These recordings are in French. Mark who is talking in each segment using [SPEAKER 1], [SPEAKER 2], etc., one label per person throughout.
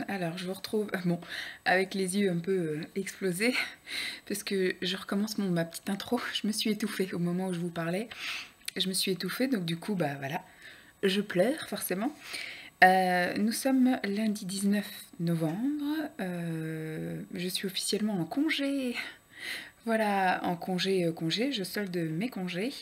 [SPEAKER 1] Alors, je vous retrouve bon, avec les yeux un peu explosés, parce que je recommence ma petite intro. Je me suis étouffée au moment où je vous parlais. Je me suis étouffée, donc du coup, bah voilà, je pleure forcément. Nous sommes lundi 19 novembre. Je suis officiellement en congé. Voilà, en congé, je solde mes congés,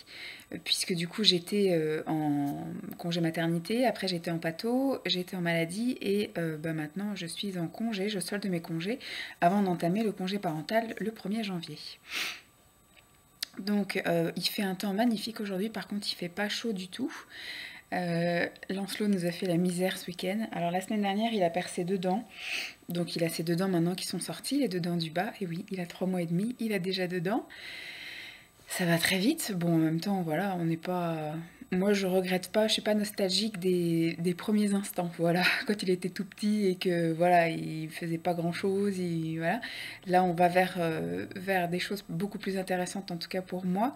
[SPEAKER 1] puisque du coup j'étais en congé maternité, après j'étais en patho, j'étais en maladie et bah, maintenant je suis en congé, je solde mes congés avant d'entamer le congé parental le 1er janvier. Donc il fait un temps magnifique aujourd'hui, par contre il fait pas chaud du tout. Lancelot nous a fait la misère ce week-end. Alors la semaine dernière il a percé 2 dents, donc il a ses 2 dents maintenant qui sont sorties, les 2 dents du bas, et oui il a 3 mois et demi, il a déjà 2 dents. Ça va très vite. Bon, en même temps, voilà, on n'est pas. Moi, je regrette pas, je suis pas nostalgique des premiers instants. Voilà, quand il était tout petit et que voilà, il faisait pas grand-chose. Voilà. Là, on va vers des choses beaucoup plus intéressantes, en tout cas pour moi.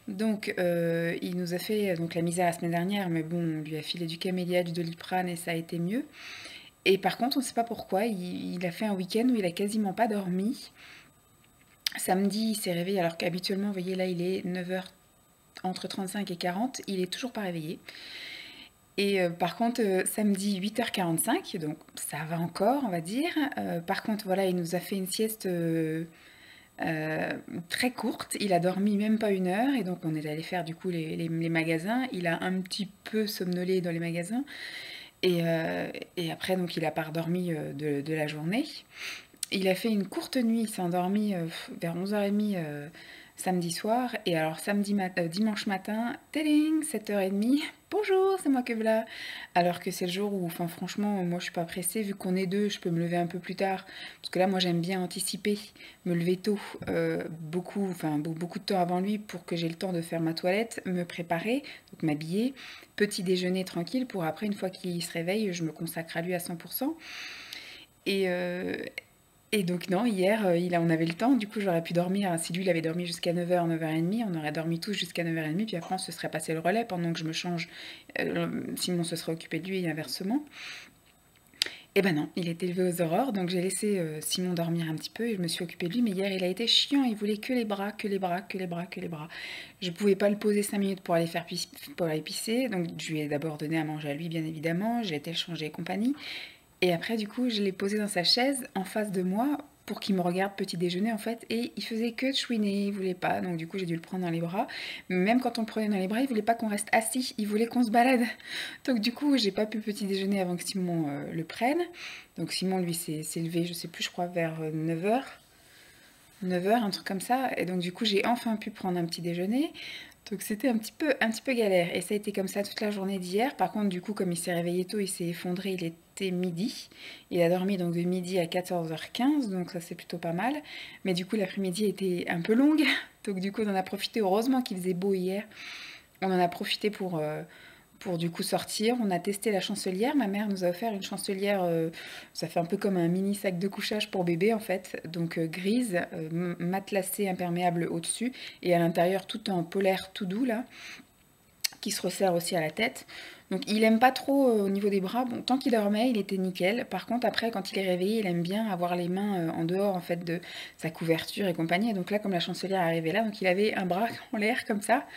[SPEAKER 1] Donc, il nous a fait donc la misère la semaine dernière, mais bon, on lui a filé du camélia, du Doliprane et ça a été mieux. Et par contre, on ne sait pas pourquoi, il a fait un week-end où il a quasiment pas dormi. Samedi, il s'est réveillé alors qu'habituellement, vous voyez là, il est 9h entre 35 et 40, il est toujours pas réveillé. Et par contre, samedi 8h45, donc ça va encore, on va dire. Par contre, voilà, il nous a fait une sieste très courte. Il a dormi même pas 1 heure et donc on est allé faire du coup les magasins. Il a un petit peu somnolé dans les magasins et après donc il a pas redormi de la journée. Il a fait une courte nuit, il s'est endormi vers 11h30 samedi soir. Et alors dimanche matin, téling, 7h30, bonjour, c'est moi que voilà. Alors que c'est le jour où, enfin franchement, moi je suis pas pressée, vu qu'on est deux, je peux me lever un peu plus tard. Parce que là, moi j'aime bien anticiper, me lever tôt, beaucoup de temps avant lui pour que j'ai le temps de faire ma toilette, me préparer, donc m'habiller, petit déjeuner tranquille pour après, une fois qu'il se réveille, je me consacre à lui à 100%. Et, euh, et donc non, hier, on avait le temps, du coup j'aurais pu dormir, si lui il avait dormi jusqu'à 9h, 9h30, on aurait dormi tous jusqu'à 9h30, puis après on se serait passé le relais pendant que je me change, Simon se serait occupé de lui et inversement. Et ben non, il était levé aux aurores, donc j'ai laissé Simon dormir un petit peu et je me suis occupée de lui, mais hier il a été chiant, il voulait que les bras, que les bras, que les bras, que les bras. Je pouvais pas le poser 5 minutes pour aller pour aller pisser, donc je lui ai d'abord donné à manger à lui bien évidemment, j'ai été le changer et compagnie. Et après, du coup, je l'ai posé dans sa chaise en face de moi pour qu'il me regarde petit déjeuner en fait. Et il faisait que de chouiner, il voulait pas. Donc du coup, j'ai dû le prendre dans les bras. Mais même quand on le prenait dans les bras, il voulait pas qu'on reste assis, il voulait qu'on se balade. Donc du coup, j'ai pas pu petit déjeuner avant que Simon le prenne. Donc Simon, lui, s'est levé, je sais plus, je crois, vers 9h. 9h, un truc comme ça. Et donc du coup, j'ai enfin pu prendre un petit déjeuner. Donc c'était un petit peu galère. Et ça a été comme ça toute la journée d'hier. Par contre, du coup, comme il s'est réveillé tôt, il s'est effondré, il était midi. Il a dormi donc de midi à 14h15, donc ça c'est plutôt pas mal. Mais du coup, l'après-midi était un peu longue. Donc du coup, on en a profité. Heureusement qu'il faisait beau hier. On en a profité pour du coup sortir. On a testé la chancelière. Ma mère nous a offert une chancelière, ça fait un peu comme un mini sac de couchage pour bébé en fait. Donc grise, matelassée, imperméable au-dessus et à l'intérieur tout en polaire tout doux là, qui se resserre aussi à la tête. Donc il aime pas trop au niveau des bras. Bon, tant qu'il dormait, il était nickel. Par contre, après, quand il est réveillé, il aime bien avoir les mains en dehors en fait de sa couverture et compagnie. Et donc là, comme la chancelière arrivait là, donc il avait un bras en l'air comme ça.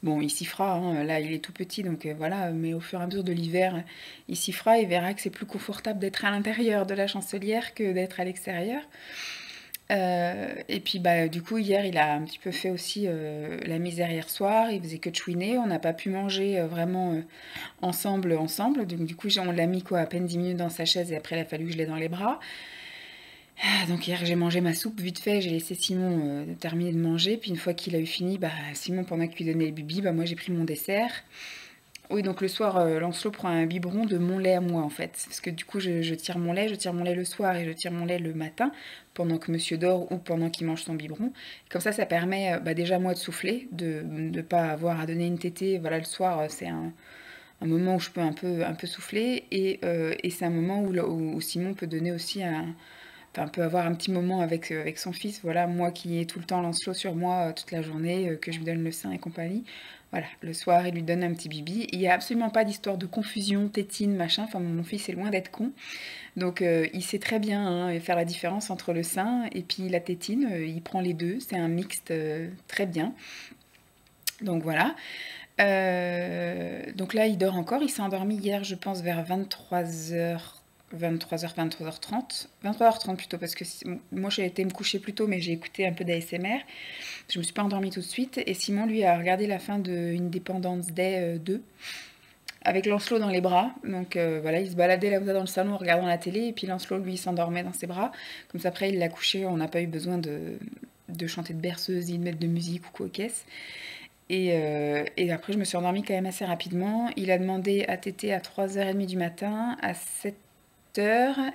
[SPEAKER 1] Bon, il s'y fera. Hein. Là, il est tout petit, donc voilà. Mais au fur et à mesure de l'hiver, il s'y fera. Il verra que c'est plus confortable d'être à l'intérieur de la chancelière que d'être à l'extérieur. Et puis bah du coup hier il a un petit peu fait aussi la misère hier soir, il faisait que de chouiner, on n'a pas pu manger vraiment ensemble, donc du coup on l'a mis quoi à peine 10 minutes dans sa chaise et après il a fallu que je l'ai dans les bras. Donc hier j'ai mangé ma soupe vite fait, j'ai laissé Simon terminer de manger, puis une fois qu'il a eu fini, bah Simon pendant qu'il lui donnait le bibi, bah moi j'ai pris mon dessert. Oui, donc le soir, Lancelot prend un biberon de mon lait à moi, en fait. Parce que du coup, je tire je tire mon lait le soir et je tire mon lait le matin, pendant que monsieur dort ou pendant qu'il mange son biberon. Comme ça permet bah, déjà moi de souffler, de ne pas avoir à donner une tétée. Voilà, le soir, c'est un moment où je peux un peu souffler. Et c'est un moment où Simon peut donner aussi enfin, peut avoir un petit moment avec son fils. Voilà, moi qui ai tout le temps Lancelot sur moi toute la journée, que je lui donne le sein et compagnie. Voilà, le soir, il lui donne un petit bibi. Il n'y a absolument pas d'histoire de confusion, tétine, machin. Enfin, mon fils est loin d'être con. Donc, il sait très bien hein, faire la différence entre le sein et puis la tétine. Il prend les deux. C'est un mixte très bien. Donc, voilà. Donc là, il dort encore. Il s'est endormi hier, je pense, vers 23h. 23h, 23h30. 23h30 plutôt, parce que moi j'ai été me coucher plus tôt, mais j'ai écouté un peu d'ASMR. Je me suis pas endormie tout de suite. Et Simon, lui, a regardé la fin de Independence Day 2 avec Lancelot dans les bras. Donc voilà, il se baladait là dans le salon en regardant la télé. Et puis Lancelot, lui, s'endormait dans ses bras. Comme ça, après, il l'a couché. On n'a pas eu besoin de chanter de berceuse, ni de mettre de musique ou quoi qu'est-ce. Et après, je me suis endormie quand même assez rapidement. Il a demandé à téter à 3h30 du matin, à 7h.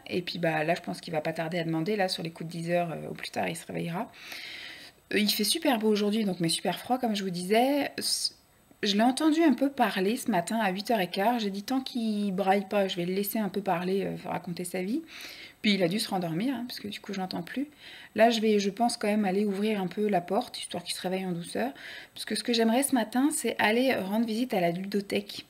[SPEAKER 1] Et puis bah, là, je pense qu'il va pas tarder à demander. Là, sur les coups de 10h au plus tard, il se réveillera. Il fait super beau aujourd'hui, donc mais super froid, comme je vous disais. Je l'ai entendu un peu parler ce matin à 8h15. J'ai dit, tant qu'il braille pas, je vais le laisser un peu parler, raconter sa vie. Puis il a dû se rendormir, hein, parce que du coup je l'entends plus. Là je vais, je pense quand même aller ouvrir un peu la porte, histoire qu'il se réveille en douceur. Parce que ce que j'aimerais ce matin, c'est aller rendre visite à la ludothèque.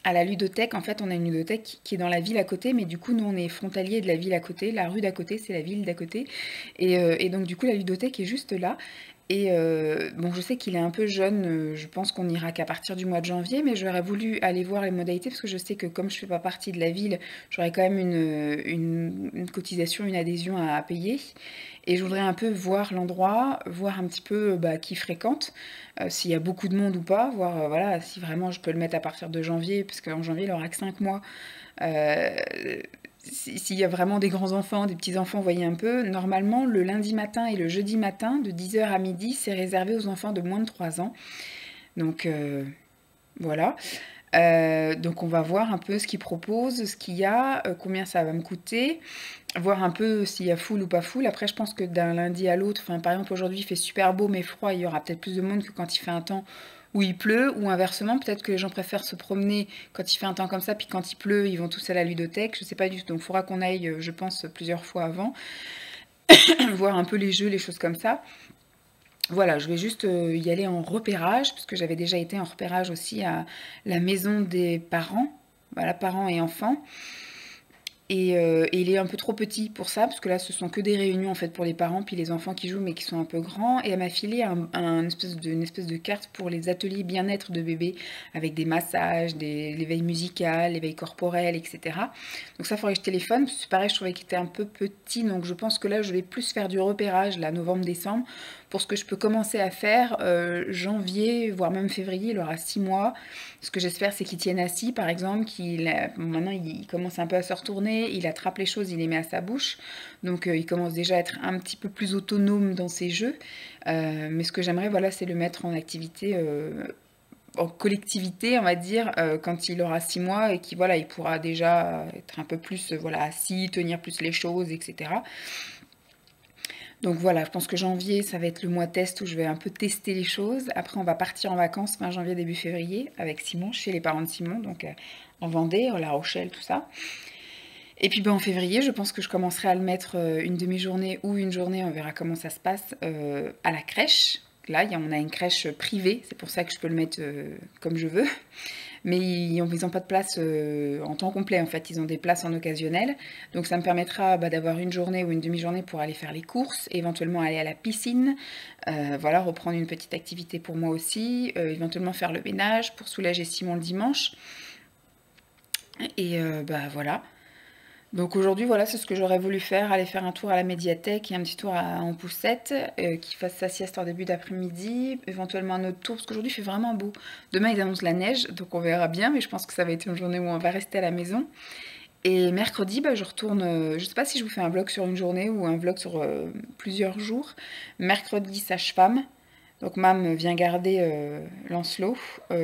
[SPEAKER 1] À la ludothèque, en fait, on a une ludothèque qui est dans la ville à côté, mais du coup, nous, on est frontalier de la ville à côté. La rue d'à côté, c'est la ville d'à côté. Et donc, du coup, la ludothèque est juste là. Et bon, je sais qu'il est un peu jeune, je pense qu'on ira qu'à partir du mois de janvier, mais j'aurais voulu aller voir les modalités parce que je sais que comme je fais pas partie de la ville, j'aurais quand même une cotisation, une adhésion à payer. Et je voudrais un peu voir l'endroit, voir un petit peu bah, qui fréquente, s'il y a beaucoup de monde ou pas, voir voilà, si vraiment je peux le mettre à partir de janvier, parce qu'en janvier il aura que 5 mois. Euh, S'il y a vraiment des grands-enfants, des petits-enfants, vous voyez un peu, normalement, le lundi matin et le jeudi matin, de 10h à midi, c'est réservé aux enfants de moins de 3 ans. Donc, voilà. Donc, on va voir un peu ce qu'ils proposent, ce qu'il y a, combien ça va me coûter, voir un peu s'il y a full ou pas full. Après, je pense que d'un lundi à l'autre, enfin, par exemple, aujourd'hui, il fait super beau mais froid, il y aura peut-être plus de monde que quand il fait un temps où il pleut, ou inversement, peut-être que les gens préfèrent se promener quand il fait un temps comme ça, puis quand il pleut, ils vont tous à la ludothèque, je sais pas du tout. Donc, il faudra qu'on aille, je pense, plusieurs fois avant, voir un peu les jeux, les choses comme ça. Voilà, je vais juste y aller en repérage, parce que j'avais déjà été en repérage aussi à la maison des parents, voilà, parents et enfants. Et il est un peu trop petit pour ça, parce que là, ce sont que des réunions en fait pour les parents, puis les enfants qui jouent, mais qui sont un peu grands. Et elle m'a filé une espèce de carte pour les ateliers bien-être de bébé, avec des massages, l'éveil musical, l'éveil corporel, etc. Donc ça, il faudrait que je téléphone. C'est pareil, je trouvais qu'il était un peu petit, donc je pense que là, je vais plus faire du repérage, là, novembre-décembre, pour ce que je peux commencer à faire janvier, voire même février, il aura 6 mois. Ce que j'espère, c'est qu'il tienne assis, par exemple, maintenant il commence un peu à se retourner, il attrape les choses, il les met à sa bouche, donc il commence déjà à être un petit peu plus autonome dans ses jeux. Mais ce que j'aimerais, voilà, c'est le mettre en activité, en collectivité, on va dire, quand il aura 6 mois et qu'il voilà, il pourra déjà être un peu plus voilà, assis, tenir plus les choses, etc. Donc voilà, je pense que janvier, ça va être le mois test où je vais un peu tester les choses. Après, on va partir en vacances fin janvier, début février, avec Simon, chez les parents de Simon, donc en Vendée, La Rochelle, tout ça. Et puis ben, en février, je pense que je commencerai à le mettre une demi-journée ou une journée, on verra comment ça se passe, à la crèche. Là, on a une crèche privée, c'est pour ça que je peux le mettre comme je veux. Mais ils n'ont pas de place en temps complet, en fait. Ils ont des places en occasionnel. Donc ça me permettra bah, d'avoir une journée ou une demi-journée pour aller faire les courses, éventuellement aller à la piscine, voilà, reprendre une petite activité pour moi aussi, éventuellement faire le ménage pour soulager Simon le dimanche. Et bah voilà. Donc aujourd'hui, voilà, c'est ce que j'aurais voulu faire, aller faire un tour à la médiathèque et un petit tour en poussette, qui fasse sa sieste en début d'après-midi, éventuellement un autre tour, parce qu'aujourd'hui il fait vraiment beau. Demain ils annoncent la neige, donc on verra bien, mais je pense que ça va être une journée où on va rester à la maison. Et mercredi, bah, je retourne, je sais pas si je vous fais un vlog sur une journée ou un vlog sur plusieurs jours. Mercredi, sage-femme. Donc Mam vient garder Lancelot.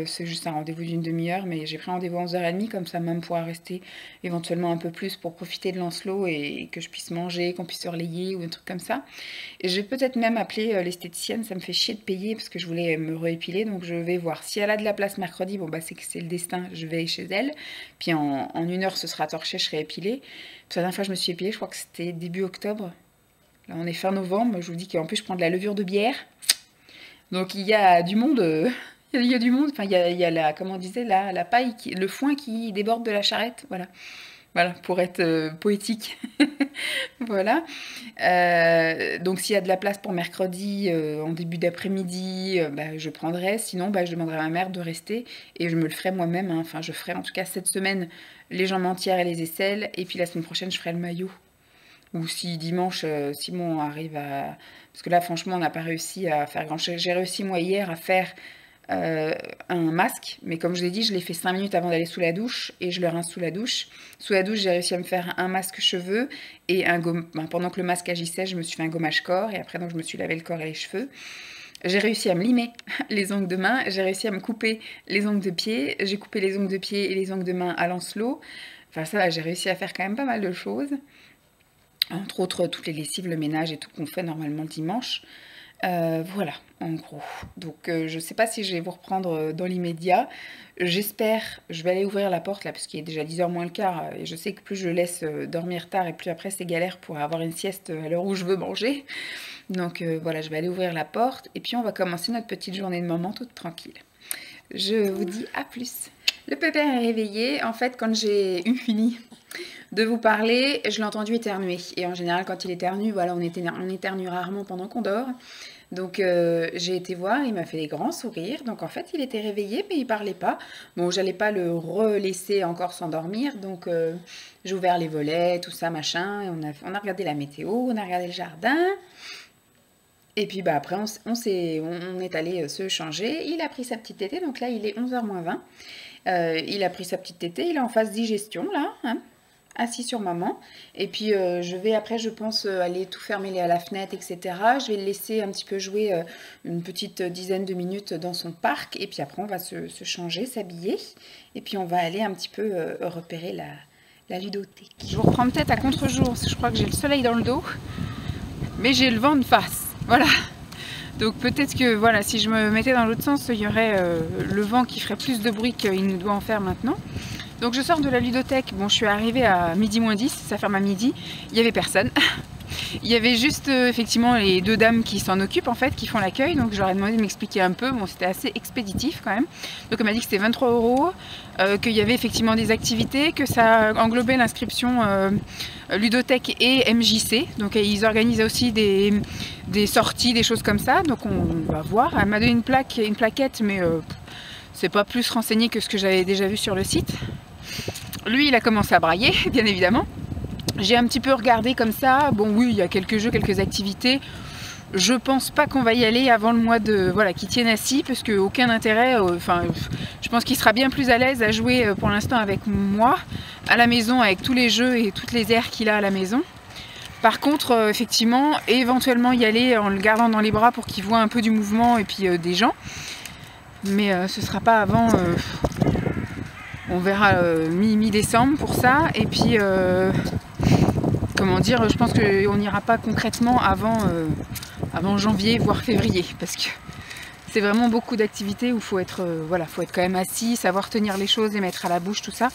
[SPEAKER 1] C'est juste un rendez-vous d'une demi-heure, mais j'ai pris rendez-vous à 11h30, comme ça Mam pourra rester éventuellement un peu plus pour profiter de Lancelot et que je puisse manger, qu'on puisse se relayer ou un truc comme ça. Et je vais peut-être même appeler l'esthéticienne, ça me fait chier de payer parce que je voulais me réépiler, donc je vais voir. Si elle a de la place mercredi, bon bah c'est que c'est le destin, je vais chez elle. Puis en 1 heure ce sera torché, je serai épilée. La dernière fois je me suis épilée, je crois que c'était début octobre. Là on est fin novembre, je vous dis qu'en plus je prends de la levure de bière. Donc il y a du monde, il y a du monde, enfin il y a la, comment on disait, la paille, le foin qui déborde de la charrette, voilà. Voilà, pour être poétique. Voilà. Donc s'il y a de la place pour mercredi, en début d'après-midi, bah, je prendrai. Sinon, bah, je demanderai à ma mère de rester et je me le ferai moi-même, hein. Enfin, je ferai en tout cas cette semaine les jambes entières et les aisselles. Et puis la semaine prochaine, je ferai le maillot. Ou si dimanche, Simon arrive à... Parce que là, franchement, on n'a pas réussi à faire grand-chose. J'ai réussi, moi, hier, à faire un masque. Mais comme je l'ai dit, je l'ai fait 5 minutes avant d'aller sous la douche. Et je le rince sous la douche. Sous la douche, j'ai réussi à me faire un masque cheveux. Et un gomme... pendant que le masque agissait, je me suis fait un gommage corps. Et après, donc, je me suis lavé le corps et les cheveux. J'ai réussi à me limer les ongles de main. J'ai réussi à me couper les ongles de pied. J'ai coupé les ongles de pied et les ongles de main à Lancelot. Enfin, ça va, j'ai réussi à faire quand même pas mal de choses. Entre autres, toutes les lessives, le ménage et tout qu'on fait normalement le dimanche. Voilà, en gros. Donc, je ne sais pas si je vais vous reprendre dans l'immédiat. J'espère, je vais aller ouvrir la porte là, parce qu'il est déjà 10h moins le quart. Et je sais que plus je laisse dormir tard et plus après c'est galère pour avoir une sieste à l'heure où je veux manger. Donc voilà, je vais aller ouvrir la porte. Et puis on va commencer notre petite journée de maman toute tranquille. Je vous dis à plus. Le pépère est réveillé. En fait, quand j'ai eu fini de vous parler, je l'ai entendu éternuer. Et en général, quand il éternue, voilà, on éternue rarement pendant qu'on dort. Donc j'ai été voir, il m'a fait des grands sourires. Donc en fait, il était réveillé, mais il parlait pas. Bon, j'allais pas le relaisser encore s'endormir. Donc j'ai ouvert les volets, tout ça, machin. Et on a regardé la météo, on a regardé le jardin. Et puis bah, après, on est allé se changer. Il a pris sa petite tétée. Donc là, il est 11h moins 20. Il a pris sa petite tétée. Il est en phase digestion, là, hein, assis sur maman. Et puis je vais après, je pense, aller tout fermer à la fenêtre, etc. Je vais le laisser un petit peu jouer une petite dizaine de minutes dans son parc. Et puis après, on va se changer, s'habiller. Et puis on va aller un petit peu repérer la ludothèque. Je vous reprends peut-être à contre-jour, parce que je crois que j'ai le soleil dans le dos. Mais j'ai le vent de face. Voilà. Donc peut-être que voilà, si je me mettais dans l'autre sens, il y aurait le vent qui ferait plus de bruit qu'il ne doit en faire maintenant. Donc je sors de la ludothèque, bon je suis arrivée à midi moins 10, ça ferme à midi, il n'y avait personne. Il y avait juste effectivement les 2 dames qui s'en occupent en fait, qui font l'accueil, donc je leur ai demandé de m'expliquer un peu, bon c'était assez expéditif quand même. Donc elle m'a dit que c'était 23 €, qu'il y avait effectivement des activités, que ça englobait l'inscription ludothèque et MJC, donc ils organisent aussi des sorties, des choses comme ça, donc on va voir. Elle m'a donné une plaquette, mais c'est pas plus renseigné que ce que j'avais déjà vu sur le site. Lui il a commencé à brailler, bien évidemment. J'ai un petit peu regardé comme ça, bon oui il y a quelques jeux, quelques activités. Je pense pas qu'on va y aller avant le mois de... Voilà, qu'il tienne assis, parce que aucun intérêt, enfin je pense qu'il sera bien plus à l'aise à jouer pour l'instant avec moi, à la maison, avec tous les jeux et toutes les aires qu'il a à la maison. Par contre, effectivement, éventuellement y aller en le gardant dans les bras pour qu'il voit un peu du mouvement et puis des gens. Mais ce sera pas avant... on verra mi-décembre pour ça, et puis comment dire, je pense qu'on n'ira pas concrètement avant janvier voire février, parce que c'est vraiment beaucoup d'activités où il faut être voilà, faut être quand même assis, savoir tenir les choses, les mettre à la bouche, tout ça.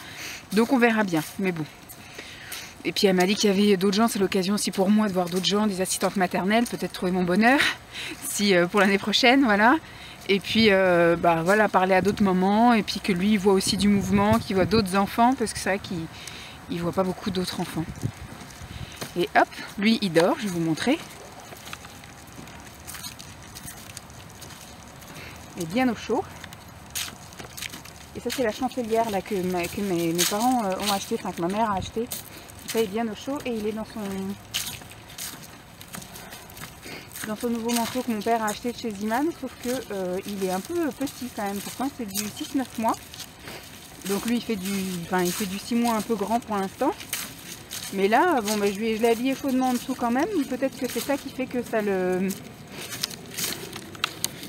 [SPEAKER 1] Donc on verra bien, mais bon. Et puis elle m'a dit qu'il y avait d'autres gens, c'est l'occasion aussi pour moi de voir d'autres gens, des assistantes maternelles, peut-être trouver mon bonheur si pour l'année prochaine, voilà. Et puis bah voilà, parler à d'autres mamans, et puis que lui il voit aussi du mouvement, qu'il voit d'autres enfants, parce que c'est vrai qu'il voit pas beaucoup d'autres enfants. Et hop, lui il dort, je vais vous montrer. Il est bien au chaud. Et ça c'est la chancelière là, que mes parents ont acheté, enfin que ma mère a acheté. Ça il est bien au chaud et il est dans son nouveau manteau que mon père a acheté de chez Ziman, sauf que il est un peu petit quand même, pourtant c'est du 6-9 mois. Donc lui il fait du 6 mois un peu grand pour l'instant. Mais là, bon bah, je l'ai habillé chaudement en dessous quand même, peut-être que c'est ça qui fait que ça le...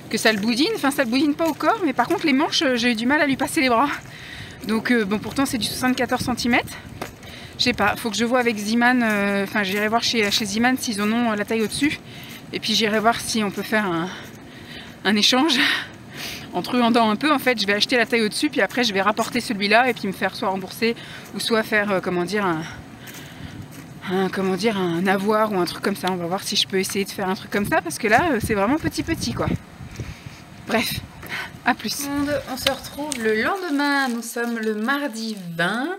[SPEAKER 1] que ça le boudine. Enfin, ça le boudine pas au corps, mais par contre les manches, j'ai eu du mal à lui passer les bras. Donc bon, pourtant c'est du 74 cm. Je sais pas, faut que je vois avec Ziman, enfin j'irai voir chez Ziman s'ils en ont la taille au-dessus. Et puis j'irai voir si on peut faire un échange en truandant un peu. En fait, je vais acheter la taille au-dessus, puis après je vais rapporter celui-là et puis me faire soit rembourser ou soit faire, comment dire, un avoir ou un truc comme ça. On va voir si je peux essayer de faire un truc comme ça, parce que là, c'est vraiment petit quoi. Bref, à plus. On se retrouve le lendemain, nous sommes le mardi 20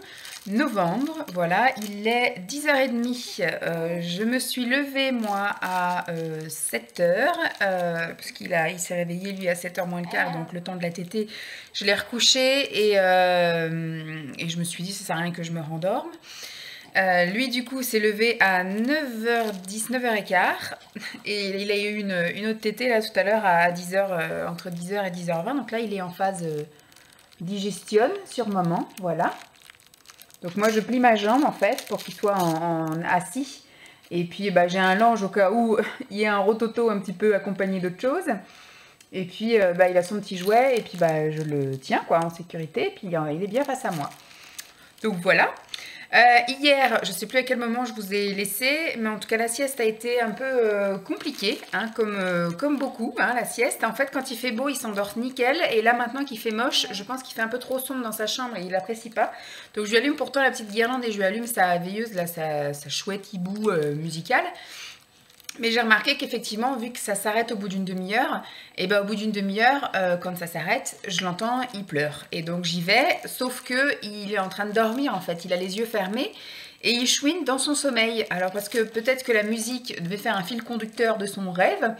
[SPEAKER 1] novembre, voilà, il est 10h30, je me suis levée moi à 7h, parce il s'est réveillé lui à 7h moins le quart, donc le temps de la tétée, je l'ai recouché et je me suis dit ça sert à rien que je me rendorme. Lui du coup s'est levé à 9h10, 9h15 et il a eu une autre tétée là tout à l'heure à 10h, entre 10h et 10h20, donc là il est en phase digestion sur moment, voilà. Donc moi je plie ma jambe en fait pour qu'il soit en assis. Et puis bah, j'ai un lange au cas où il y a un rototo un petit peu accompagné d'autre chose. Et puis bah, il a son petit jouet et puis bah, je le tiens quoi en sécurité. Et puis il est bien face à moi. Donc voilà. Hier, je ne sais plus à quel moment je vous ai laissé, mais en tout cas la sieste a été un peu compliquée, hein, comme beaucoup, hein, la sieste. En fait, quand il fait beau, il s'endort nickel, et là maintenant qu'il fait moche, je pense qu'il fait un peu trop sombre dans sa chambre et il n'apprécie pas. Donc je lui allume pourtant la petite guirlande et je lui allume sa veilleuse, là, sa chouette hibou musicale. Mais j'ai remarqué qu'effectivement, vu que ça s'arrête au bout d'une demi-heure, et ben au bout d'une demi-heure, quand ça s'arrête, je l'entends, il pleure. Et donc j'y vais, sauf que il est en train de dormir en fait, il a les yeux fermés et il chouine dans son sommeil. Alors parce que peut-être que la musique devait faire un fil conducteur de son rêve,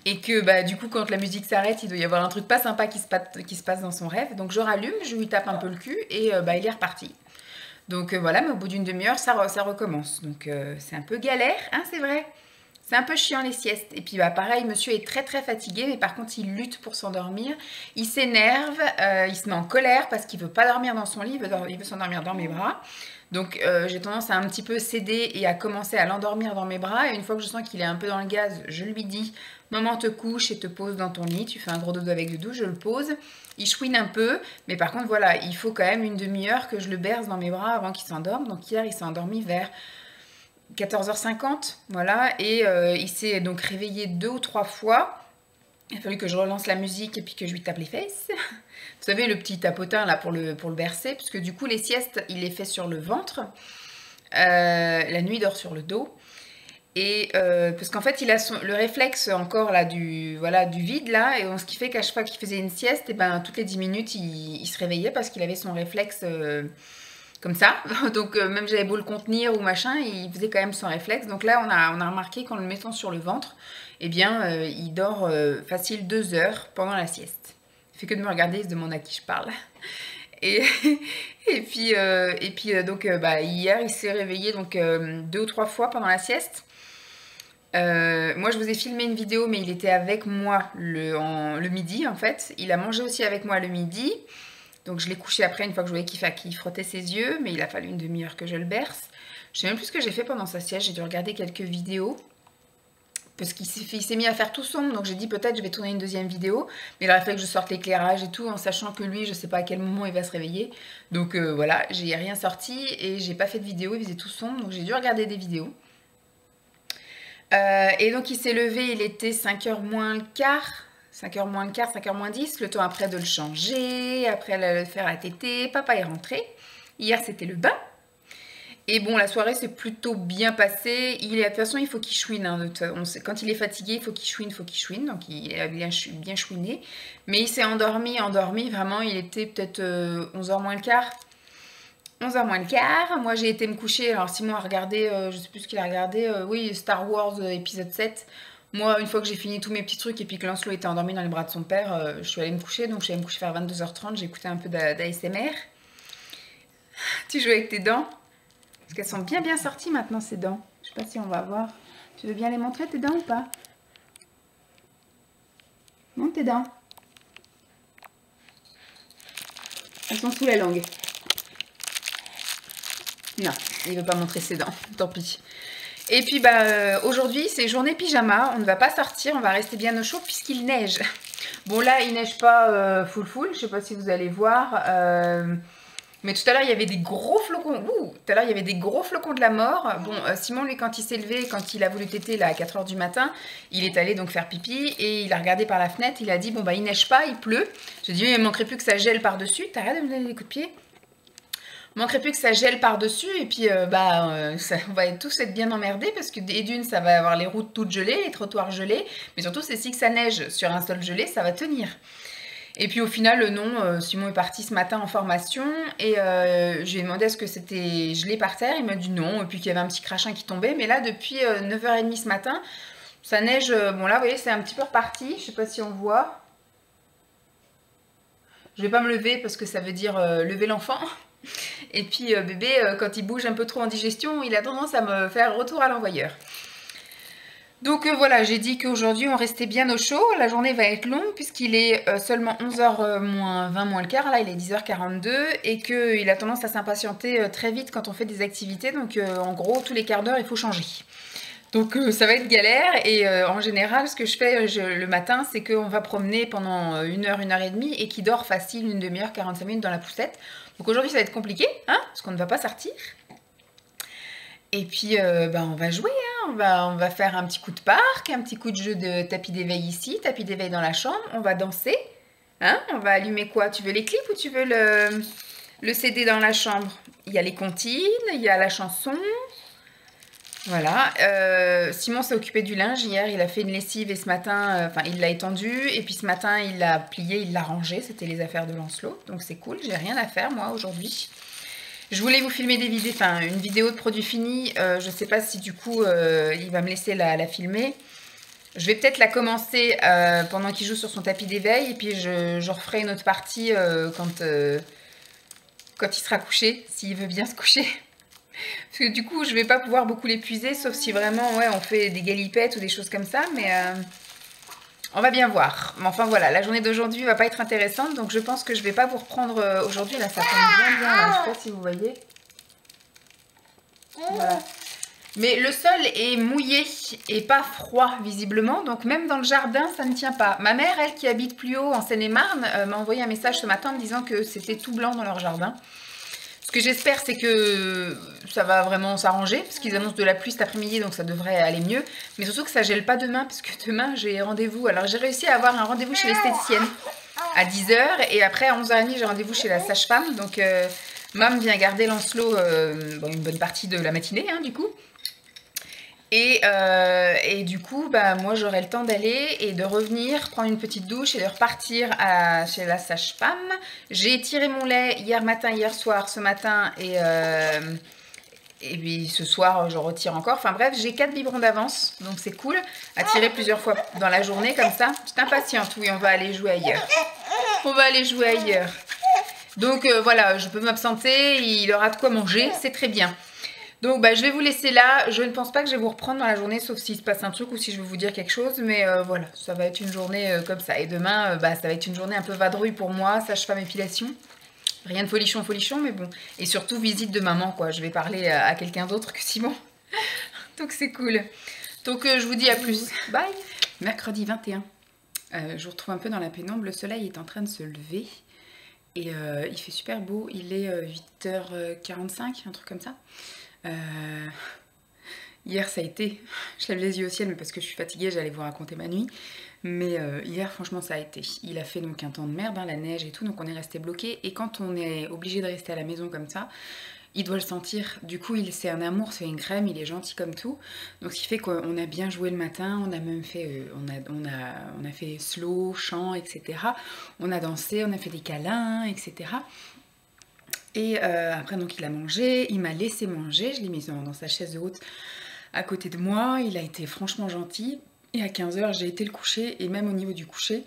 [SPEAKER 1] et que bah, du coup quand la musique s'arrête, il doit y avoir un truc pas sympa qui se passe dans son rêve. Donc je rallume, je lui tape un peu le cul et bah, il est reparti. Donc voilà, mais au bout d'une demi-heure, ça recommence. Donc c'est un peu galère, hein, c'est vrai. C'est un peu chiant les siestes. Et puis bah pareil, monsieur est très très fatigué, mais par contre il lutte pour s'endormir. Il s'énerve, il se met en colère parce qu'il veut pas dormir dans son lit, il veut s'endormir dans mes bras. Donc j'ai tendance à un petit peu céder et à commencer à l'endormir dans mes bras. Et une fois que je sens qu'il est un peu dans le gaz, je lui dis « Maman te couche et te pose dans ton lit, tu fais un gros dodo avec le doudou, je le pose. » Il chouine un peu, mais par contre voilà, il faut quand même une demi-heure que je le berce dans mes bras avant qu'il s'endorme. Donc hier il s'est endormi vers 14h50, voilà, et il s'est donc réveillé 2 ou 3 fois. Il a fallu que je relance la musique et puis que je lui tape les fesses. Vous savez, le petit tapotin là pour le bercer, puisque du coup les siestes, il les fait sur le ventre. La nuit, il dort sur le dos. Et parce qu'en fait, il a le réflexe encore là du vide là, et ce qui fait qu'à chaque fois qu'il faisait une sieste, et ben, toutes les 10 minutes, il se réveillait parce qu'il avait son réflexe... comme ça, donc même j'avais beau le contenir ou machin, il faisait quand même son réflexe. Donc là, on a remarqué qu'en le mettant sur le ventre, eh bien, il dort facile 2 heures pendant la sieste. Il fait que de me regarder, il se demande à qui je parle. Et puis donc, bah, hier, il s'est réveillé donc 2 ou 3 fois pendant la sieste. Moi, je vous ai filmé une vidéo, mais il était avec moi le midi, en fait. Il a mangé aussi avec moi le midi. Donc je l'ai couché après, une fois que je voyais qu'il frottait ses yeux, mais il a fallu une demi-heure que je le berce. Je sais même plus ce que j'ai fait pendant sa sieste, j'ai dû regarder quelques vidéos. Parce qu'il s'est mis à faire tout sombre, donc j'ai dit peut-être je vais tourner une deuxième vidéo. Mais il aurait fallu que je sorte l'éclairage et tout, en sachant que lui, je sais pas à quel moment il va se réveiller. Donc voilà, j'ai rien sorti et j'ai pas fait de vidéo, il faisait tout sombre, donc j'ai dû regarder des vidéos. Et donc il s'est levé, il était 5h moins le quart. 5h moins le quart, 5h moins 10, le temps après de le changer, après le faire la tétée, papa est rentré. Hier, c'était le bain. Et bon, la soirée s'est plutôt bien passée. De toute façon, il faut qu'il chouine. Hein. Quand il est fatigué, il faut qu'il chouine. Donc, il a bien chouiné. Mais il s'est endormi. Vraiment, il était peut-être 11h moins le quart. 11h moins le quart. Moi, j'ai été me coucher. Alors, Simon a regardé, je sais plus ce qu'il a regardé. Oui, Star Wars épisode 7. Moi, une fois que j'ai fini tous mes petits trucs et puis que Lancelot était endormi dans les bras de son père, je suis allée me coucher. Donc, je suis allée me coucher vers 22h30. J'ai écouté un peu d'ASMR. Tu joues avec tes dents? Parce qu'elles sont bien sorties maintenant, ces dents. Je sais pas si on va voir. Tu veux bien les montrer, tes dents, ou pas? Montre tes dents. Elles sont sous la langue. Non, il veut pas montrer ses dents. Tant pis. Et puis bah aujourd'hui c'est journée pyjama, on ne va pas sortir, on va rester bien au chaud puisqu'il neige. Bon là, il neige pas full, je sais pas si vous allez voir. Mais tout à l'heure, il y avait des gros flocons. Ouh, tout à l'heure, il y avait des gros flocons de la mort. Bon, Simon, lui, quand il s'est levé, quand il a voulu téter là, à 4 h du matin, il est allé donc faire pipi et il a regardé par la fenêtre. Il a dit, bon, bah, il neige pas, il pleut. J'ai dit, il manquerait plus que ça gèle par-dessus. T'arrêtes de me donner des coups de pied? Il manquerait plus que ça gèle par-dessus. Et puis, on va tous être bien emmerdés parce que, et d'une, ça va avoir les routes toutes gelées, les trottoirs gelés. Mais surtout, c'est si que ça neige sur un sol gelé, ça va tenir. Et puis au final, non, Simon est parti ce matin en formation et je lui ai demandé est-ce que c'était gelé par terre. Il m'a dit non, et puis qu'il y avait un petit crachin qui tombait. Mais là, depuis 9 h 30 ce matin, ça neige. Bon là, vous voyez, c'est un petit peu reparti. Je sais pas si on voit. Je vais pas me lever parce que ça veut dire lever l'enfant. Et puis bébé, quand il bouge un peu trop en digestion, il a tendance à me faire retour à l'envoyeur. Donc voilà, j'ai dit qu'aujourd'hui on restait bien au chaud, la journée va être longue puisqu'il est seulement 11 h moins 20 moins le quart, là il est 10 h 42 et qu'il a tendance à s'impatienter très vite quand on fait des activités, donc en gros tous les quarts d'heure il faut changer. Donc ça va être galère et en général ce que je fais le matin c'est qu'on va promener pendant 1 h, 1 h 30 et qu'il dort facile une demi-heure, 45 minutes dans la poussette. Donc aujourd'hui ça va être compliqué, hein, parce qu'on ne va pas sortir. Et puis, on va jouer, hein. On va faire un petit coup de parc, un petit coup de jeu de tapis d'éveil ici, tapis d'éveil dans la chambre. On va danser, hein. On va allumer quoi? Tu veux les clips ou tu veux le CD dans la chambre? Il y a les comptines, il y a la chanson. Voilà. Simon s'est occupé du linge hier. Il a fait une lessive et ce matin, il l'a étendu. Et puis ce matin, il l'a plié, il l'a rangé. C'était les affaires de Lancelot. Donc c'est cool. J'ai rien à faire, moi, aujourd'hui. Je voulais vous filmer des vidéos, une vidéo de produit fini. Je sais pas si du coup il va me laisser la filmer. Je vais peut-être la commencer pendant qu'il joue sur son tapis d'éveil et puis je referai une autre partie quand il sera couché, s'il veut bien se coucher. Parce que du coup je vais pas pouvoir beaucoup l'épuiser, sauf si vraiment on fait des galipettes ou des choses comme ça, mais on va bien voir. Mais enfin voilà, la journée d'aujourd'hui va pas être intéressante, donc je pense que je vais pas vous reprendre aujourd'hui. Là, ça tombe bien, là. Je sais pas si vous voyez. Voilà. Mais le sol est mouillé et pas froid, visiblement. Donc même dans le jardin, ça ne tient pas. Ma mère, elle, qui habite plus haut en Seine-et-Marne, m'a envoyé un message ce matin me disant que c'était tout blanc dans leur jardin. Ce que j'espère, c'est que ça va vraiment s'arranger, parce qu'ils annoncent de la pluie cet après-midi, donc ça devrait aller mieux. Mais surtout que ça gèle pas demain, parce que demain, j'ai rendez-vous. Alors, j'ai réussi à avoir un rendez-vous chez l'esthéticienne à 10 h, et après, à 11 h 30, j'ai rendez-vous chez la sage-femme. Donc, Mam vient garder Lancelot une bonne partie de la matinée, hein, du coup. Et du coup, moi j'aurai le temps d'aller et de revenir, prendre une petite douche et de repartir chez la sage-femme. J'ai tiré mon lait hier matin, hier soir, ce matin et puis ce soir je retire encore. Enfin bref, j'ai 4 biberons d'avance, donc c'est cool. À tirer plusieurs fois dans la journée comme ça. Je suis impatiente, oui, on va aller jouer ailleurs. On va aller jouer ailleurs. Donc voilà, je peux m'absenter, il aura de quoi manger, c'est très bien. Donc je vais vous laisser là, je ne pense pas que je vais vous reprendre dans la journée sauf s'il se passe un truc ou si je vais vous dire quelque chose, mais voilà, ça va être une journée comme ça. Et demain, ça va être une journée un peu vadrouille pour moi, sage-femme épilation. Rien de folichon, mais bon. Et surtout visite de maman, quoi. Je vais parler à quelqu'un d'autre que Simon. Donc c'est cool. Donc je vous dis à plus. Bye. Mercredi 21. Je vous retrouve un peu dans la pénombre, le soleil est en train de se lever. Et il fait super beau, il est 8 h 45, un truc comme ça. Hier ça a été, je lève les yeux au ciel mais parce que je suis fatiguée, j'allais vous raconter ma nuit, mais hier franchement ça a été. Il a fait donc un temps de merde, hein, la neige et tout, donc on est resté bloqué, et quand on est obligé de rester à la maison comme ça, il doit le sentir. Du coup c'est un amour, c'est une crème, il est gentil comme tout, donc ce qui fait qu'on a bien joué le matin, on a même fait, on a fait slow, chant, etc. On a dansé, on a fait des câlins, etc. Et après donc il a mangé, il m'a laissé manger, je l'ai mis dans sa chaise de haute à côté de moi, il a été franchement gentil. Et à 15 h j'ai été le coucher, et même au niveau du coucher,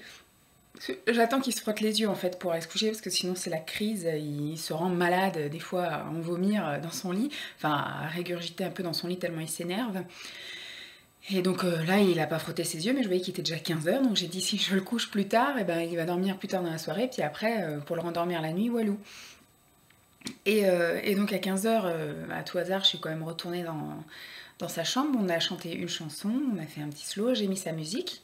[SPEAKER 1] j'attends qu'il se frotte les yeux en fait pour aller se coucher, parce que sinon c'est la crise, il se rend malade des fois à en vomir dans son lit, enfin à régurgiter un peu dans son lit tellement il s'énerve. Et donc là il a pas frotté ses yeux, mais je voyais qu'il était déjà 15 h, donc j'ai dit si je le couche plus tard, et il va dormir plus tard dans la soirée, puis après pour le rendormir la nuit, walou. Et donc à 15 h, à tout hasard, je suis quand même retournée dans sa chambre. On a chanté une chanson, on a fait un petit slow, j'ai mis sa musique.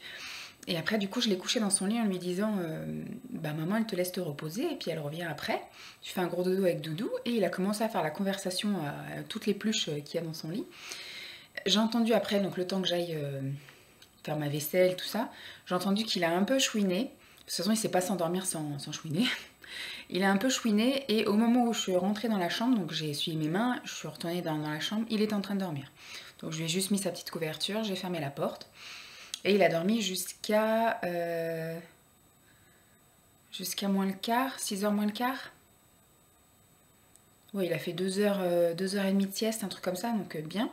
[SPEAKER 1] Et après, du coup, je l'ai couché dans son lit en lui disant bah maman, elle te laisse te reposer et puis elle revient après. Tu fais un gros dodo avec Doudou. Et il a commencé à faire la conversation à toutes les pluches qu'il y a dans son lit. J'ai entendu après, donc le temps que j'aille faire ma vaisselle, tout ça, j'ai entendu qu'il a un peu chouiné. De toute façon, il ne sait pas s'endormir sans chouiner. Il a un peu chouiné et au moment où je suis rentrée dans la chambre, donc j'ai essuyé mes mains, je suis retournée dans la chambre, il était en train de dormir. Donc je lui ai juste mis sa petite couverture, j'ai fermé la porte. Et il a dormi jusqu'à moins le quart, 6h moins le quart. Oui, il a fait 2h30 de sieste, un truc comme ça, donc bien.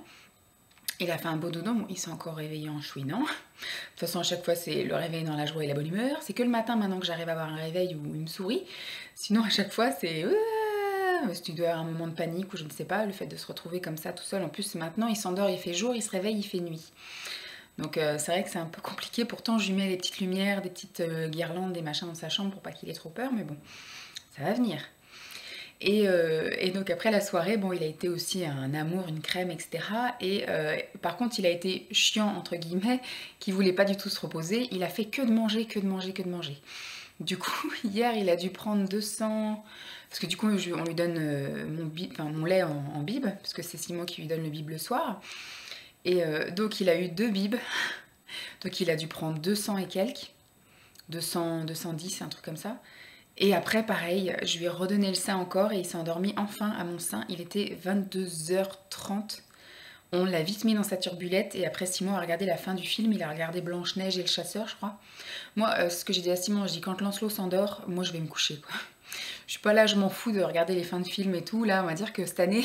[SPEAKER 1] Il a fait un beau dodo, bon, il s'est encore réveillé en chouinant. De toute façon, à chaque fois, c'est le réveil dans la joie et la bonne humeur. C'est que le matin, maintenant que j'arrive à avoir un réveil où il me sourit. Sinon, à chaque fois, c'est... si tu dois avoir un moment de panique ou je ne sais pas, le fait de se retrouver comme ça tout seul. En plus, maintenant, il s'endort, il fait jour, il se réveille, il fait nuit. Donc c'est vrai que c'est un peu compliqué. Pourtant, je lui mets des petites lumières, des petites guirlandes, des machins dans sa chambre pour pas qu'il ait trop peur. Mais bon, ça va venir. Et donc après la soirée, bon, il a été aussi un amour, une crème, etc. Et par contre, il a été chiant, entre guillemets, qui voulait pas du tout se reposer. Il a fait que de manger, que de manger, que de manger. Du coup, hier, il a dû prendre 200... Parce que du coup, on lui donne mon lait en bib, parce que c'est Simon qui lui donne le bib le soir. Et donc, il a eu 2 bibs. Donc, il a dû prendre 200 et quelques. 200, 210, un truc comme ça. Et après, pareil, je lui ai redonné le sein encore et il s'est endormi enfin à mon sein. Il était 22h30. On l'a vite mis dans sa turbulette et après Simon a regardé la fin du film. Il a regardé Blanche-Neige et le chasseur, je crois. Moi, ce que j'ai dit à Simon, je dis quand Lancelot s'endort, moi je vais me coucher, quoi. Je suis pas là, je m'en fous de regarder les fins de films et tout. Là, on va dire que cette année,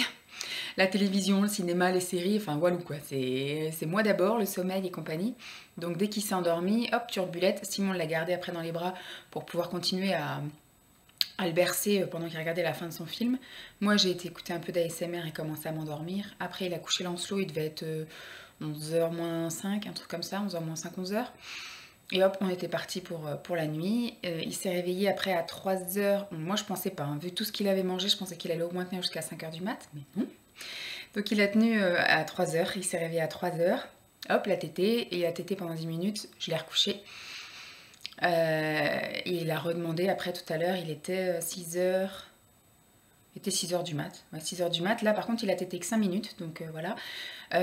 [SPEAKER 1] la télévision, le cinéma, les séries, enfin voilà quoi. C'est moi d'abord, le sommeil et compagnie. Donc dès qu'il s'est endormi, hop, turbulette. Simon l'a gardé après dans les bras pour pouvoir continuer à le bercer pendant qu'il regardait la fin de son film. Moi, j'ai été écouter un peu d'ASMR et commencer à m'endormir. Après, il a couché Lancelot, il devait être 11h moins 5, un truc comme ça, 11h moins 5, 11h. Et hop, on était parti pour la nuit. Il s'est réveillé après à 3h. Bon, moi, je pensais pas. Hein. Vu tout ce qu'il avait mangé, je pensais qu'il allait au moins tenir jusqu'à 5h du mat, mais non. Donc, il a tenu à 3h. Il s'est réveillé à 3h. Hop, la tétée. Et il a tété pendant 10 minutes. Je l'ai recouché. Et il a redemandé après tout à l'heure, il était 6h. Il était 6h du mat. Ouais, 6h du mat. Là, par contre, il a tété que 5 minutes. Donc voilà.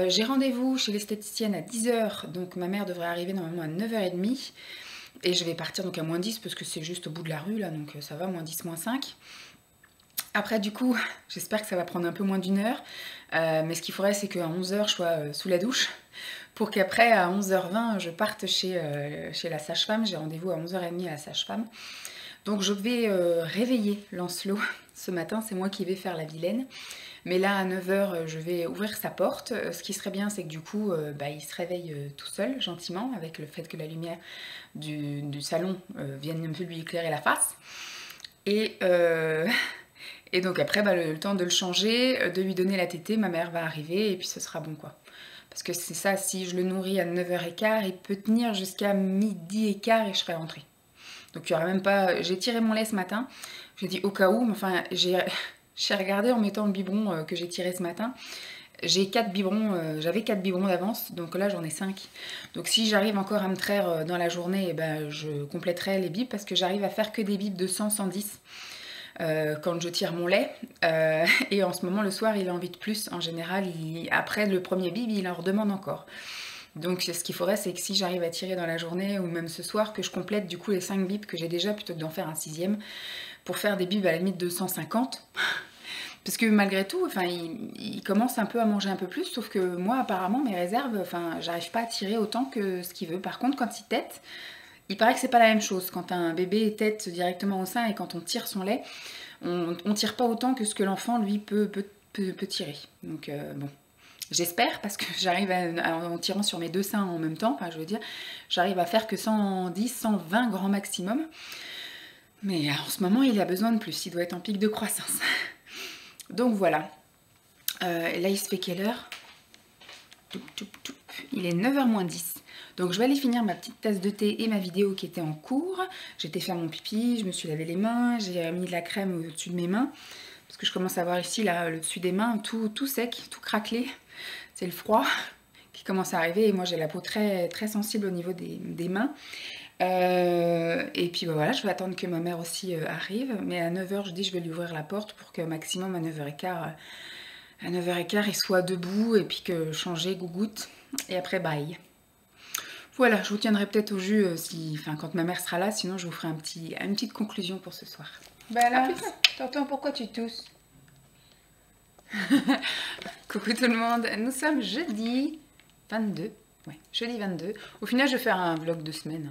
[SPEAKER 1] J'ai rendez-vous chez l'esthéticienne à 10h. Donc ma mère devrait arriver normalement à 9h30. Et je vais partir donc à moins 10 parce que c'est juste au bout de la rue là. Donc ça va, moins 10, moins 5. Après, du coup, j'espère que ça va prendre un peu moins d'une heure. Mais ce qu'il faudrait, c'est qu'à 11h, je sois sous la douche. Pour qu'après, à 11h20, je parte chez la sage-femme. J'ai rendez-vous à 11h30 à la sage-femme. Donc je vais réveiller Lancelot ce matin. C'est moi qui vais faire la vilaine. Mais là, à 9h, je vais ouvrir sa porte. Ce qui serait bien, c'est que du coup, il se réveille tout seul, gentiment, avec le fait que la lumière du salon vienne un peu lui éclairer la face. Et donc après, le temps de le changer, de lui donner la tétée, ma mère va arriver et puis ce sera bon quoi. Parce que c'est ça, si je le nourris à 9h15, il peut tenir jusqu'à 12h15 et je serai rentrée. Donc il n'y aura même pas... J'ai tiré mon lait ce matin, j'ai dit au cas où, mais enfin j'ai regardé en mettant le biberon que j'ai tiré ce matin. J'ai 4 biberons, j'avais 4 biberons d'avance, donc là j'en ai 5. Donc si j'arrive encore à me traire dans la journée, je compléterai les bibes parce que j'arrive à faire que des bibes de 100, 110. Quand je tire mon lait. Et en ce moment, le soir, il a envie de plus. En général, après le premier bib, il en redemande encore. Donc ce qu'il faudrait, c'est que si j'arrive à tirer dans la journée ou même ce soir, que je complète du coup les 5 bibs que j'ai déjà plutôt que d'en faire un 6e pour faire des bibs à la limite de 150. Parce que malgré tout, il commence un peu à manger un peu plus, sauf que moi, apparemment, mes réserves, j'arrive pas à tirer autant que ce qu'il veut. Par contre, quand il tète, il paraît que c'est pas la même chose. Quand un bébé tète directement au sein et quand on tire son lait, on tire pas autant que ce que l'enfant, lui, peut tirer. Donc, bon, j'espère, parce que j'arrive en tirant sur mes 2 seins en même temps, j'arrive à faire que 110, 120 grand maximum. Mais en ce moment, il a besoin de plus. Il doit être en pic de croissance. Donc, voilà. Là, il se fait quelle heure ? Il est 9h moins 10. Donc je vais aller finir ma petite tasse de thé et ma vidéo qui était en cours. J'étais faire mon pipi, je me suis lavé les mains, j'ai mis de la crème au-dessus de mes mains. Parce que je commence à voir ici, là, le dessus des mains, tout sec, tout craquelé. C'est le froid qui commence à arriver. Et moi, j'ai la peau très, très sensible au niveau des mains. Et puis voilà, je vais attendre que ma mère aussi arrive. Mais à 9h, je dis je vais lui ouvrir la porte pour que maximum à 9h15, il soit debout et puis que changer, gougoute. Et après, bye. Voilà, je vous tiendrai peut-être au jus quand ma mère sera là. Sinon, je vous ferai une petite conclusion pour ce soir. Bah là, t'entends pourquoi tu tousses? Coucou tout le monde, nous sommes jeudi 22. Ouais, jeudi 22. Au final, je vais faire un vlog de semaine.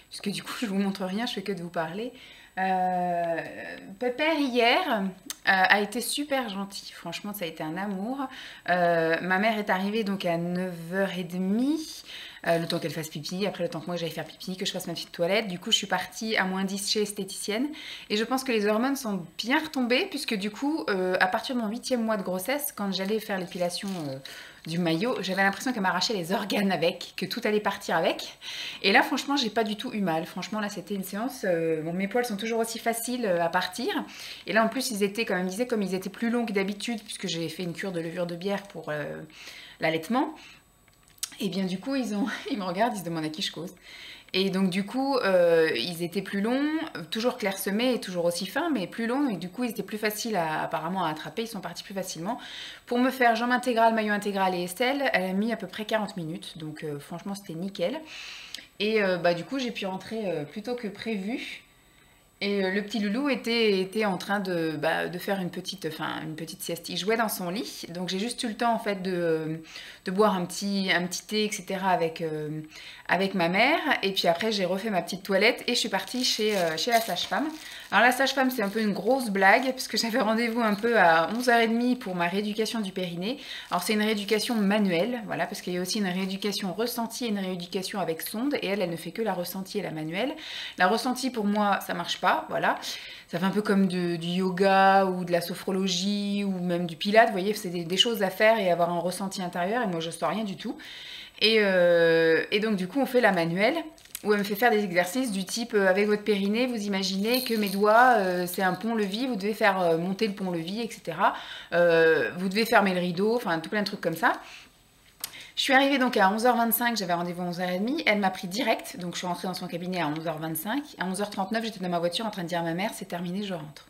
[SPEAKER 1] Puisque du coup, je vous montre rien, je fais que de vous parler. Pépère hier a été super gentil. Franchement, ça a été un amour. Ma mère est arrivée donc à 9h30. Le temps qu'elle fasse pipi, après le temps que moi j'aille faire pipi, que je fasse ma petite toilette. Du coup, je suis partie à -10 chez esthéticienne. Et je pense que les hormones sont bien retombées, puisque du coup, à partir de mon 8e mois de grossesse, quand j'allais faire l'épilation du maillot, j'avais l'impression qu'elle m'arrachait les organes avec, que tout allait partir avec. Et là, franchement, j'ai pas du tout eu mal. Franchement, là, c'était une séance... bon, mes poils sont toujours aussi faciles à partir. Et là, en plus, ils étaient, comme elle me disait, comme ils étaient plus longs que d'habitude, puisque j'ai fait une cure de levure de bière pour l'allaitement. Et bien du coup, ils me regardent, ils se demandent à qui je cause. Et donc du coup, ils étaient plus longs, toujours clairsemés et toujours aussi fins, mais plus longs. Et du coup, ils étaient plus faciles apparemment à attraper, ils sont partis plus facilement. Pour me faire jambe intégrale, maillot intégral et aisselle, elle a mis à peu près 40 minutes. Donc franchement, c'était nickel. Et du coup, j'ai pu rentrer plus tôt que prévu. Et le petit loulou était en train de faire une petite sieste. Il jouait dans son lit, donc j'ai juste eu le temps en fait de boire un petit thé, etc. avec ma mère. Et puis après, j'ai refait ma petite toilette et je suis partie chez la sage-femme. Alors la sage-femme, c'est un peu une grosse blague, puisque j'avais rendez-vous un peu à 11h30 pour ma rééducation du périnée. Alors c'est une rééducation manuelle, voilà, parce qu'il y a aussi une rééducation ressentie et une rééducation avec sonde. Et elle ne fait que la ressentie et la manuelle. La ressentie, pour moi, ça marche pas, voilà. Ça fait un peu comme du yoga ou de la sophrologie ou même du pilates, vous voyez, c'est des choses à faire et avoir un ressenti intérieur. Et moi, je ne sens rien du tout. Et donc, du coup, on fait la manuelle, où elle me fait faire des exercices du type avec votre périnée, vous imaginez que mes doigts, c'est un pont-levis, vous devez faire monter le pont-levis, etc. Vous devez fermer le rideau, enfin tout plein de trucs comme ça. Je suis arrivée donc à 11h25, j'avais rendez-vous à 11h30, elle m'a pris direct, donc je suis rentrée dans son cabinet à 11h25. À 11h39, j'étais dans ma voiture en train de dire à ma mère, c'est terminé, je rentre.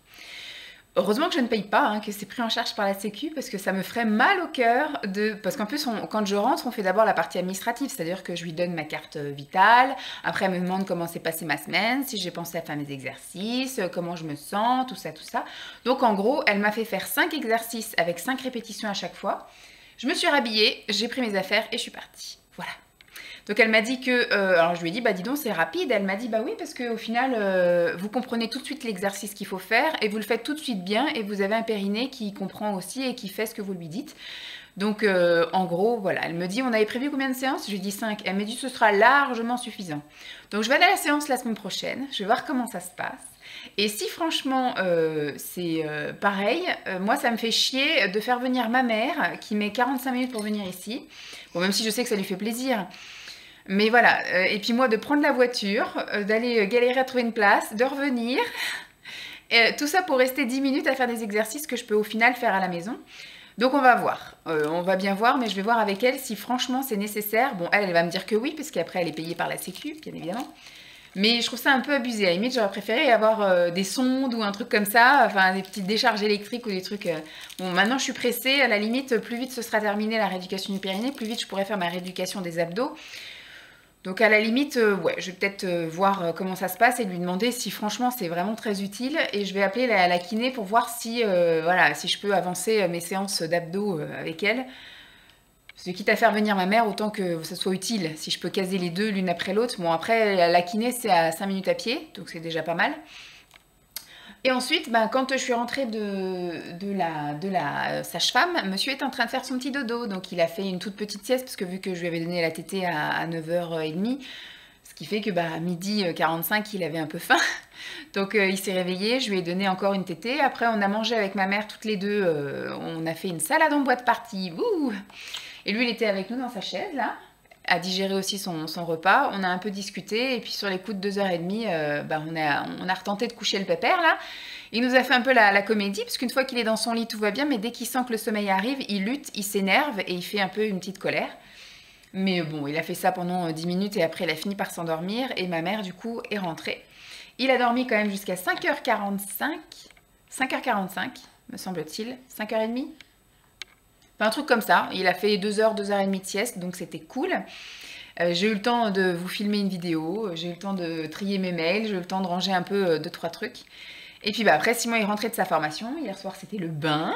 [SPEAKER 1] Heureusement que je ne paye pas, que c'est pris en charge par la Sécu, parce que ça me ferait mal au cœur Parce qu'en plus, quand je rentre, on fait d'abord la partie administrative, c'est-à-dire que je lui donne ma carte vitale, après elle me demande comment s'est passée ma semaine, si j'ai pensé à faire mes exercices, comment je me sens, tout ça, tout ça. Donc en gros, elle m'a fait faire 5 exercices avec 5 répétitions à chaque fois. Je me suis rhabillée, j'ai pris mes affaires et je suis partie. Voilà. Donc elle m'a dit que, alors je lui ai dit, bah dis donc c'est rapide. Elle m'a dit, bah oui parce qu'au final, vous comprenez tout de suite l'exercice qu'il faut faire et vous le faites tout de suite bien et vous avez un périnée qui comprend aussi et qui fait ce que vous lui dites. Donc en gros, voilà, elle me dit, on avait prévu combien de séances? Je lui ai dit 5. Elle m'a dit, ce sera largement suffisant. Donc je vais aller à la séance la semaine prochaine, je vais voir comment ça se passe. Et si franchement c'est pareil, moi ça me fait chier de faire venir ma mère qui met 45 minutes pour venir ici. Bon, même si je sais que ça lui fait plaisir. Mais voilà, et puis moi de prendre la voiture, d'aller galérer à trouver une place, de revenir, et tout ça pour rester 10 minutes à faire des exercices que je peux au final faire à la maison. Donc on va voir, on va bien voir, mais je vais voir avec elle si franchement c'est nécessaire. Bon, elle va me dire que oui, parce qu'après elle est payée par la Sécu, bien évidemment. Mais je trouve ça un peu abusé. À la limite, j'aurais préféré avoir des sondes ou un truc comme ça, enfin des petites décharges électriques ou des trucs... Bon, maintenant je suis pressée, à la limite, plus vite ce sera terminé la rééducation du périnée, plus vite je pourrai faire ma rééducation des abdos. Donc à la limite, ouais, je vais peut-être voir comment ça se passe et lui demander si franchement c'est vraiment très utile. Et je vais appeler la kiné pour voir si, voilà, si je peux avancer mes séances d'abdos avec elle. Parce que quitte à faire venir ma mère, autant que ça soit utile. Si je peux caser les deux l'une après l'autre. Bon après, la kiné c'est à 5 minutes à pied, donc c'est déjà pas mal. Et ensuite, quand je suis rentrée de la sage-femme, monsieur est en train de faire son petit dodo. Donc il a fait une toute petite sieste, parce que vu que je lui avais donné la tétée à 9h30, ce qui fait que à midi 45, il avait un peu faim. Donc il s'est réveillé, je lui ai donné encore une tétée. Après, on a mangé avec ma mère toutes les deux. On a fait une salade en boîte partie. Wouh! Et lui, il était avec nous dans sa chaise, là, à digérer aussi son repas. On a un peu discuté et puis sur les coups de 2h30, on a retenté de coucher le pépère là. Il nous a fait un peu la comédie parce qu'une fois qu'il est dans son lit tout va bien, mais dès qu'il sent que le sommeil arrive, il lutte, il s'énerve et il fait un peu une petite colère. Mais bon, il a fait ça pendant 10 minutes et après il a fini par s'endormir. Et ma mère, du coup, est rentrée. Il a dormi quand même jusqu'à 5h45. 5h45, me semble-t-il. 5h30. Enfin, un truc comme ça. Il a fait 2h, 2h30 de sieste, donc c'était cool. J'ai eu le temps de vous filmer une vidéo. J'ai eu le temps de trier mes mails. J'ai eu le temps de ranger un peu 2-3 trucs. Et puis après, Simon est rentré de sa formation. Hier soir, c'était le bain.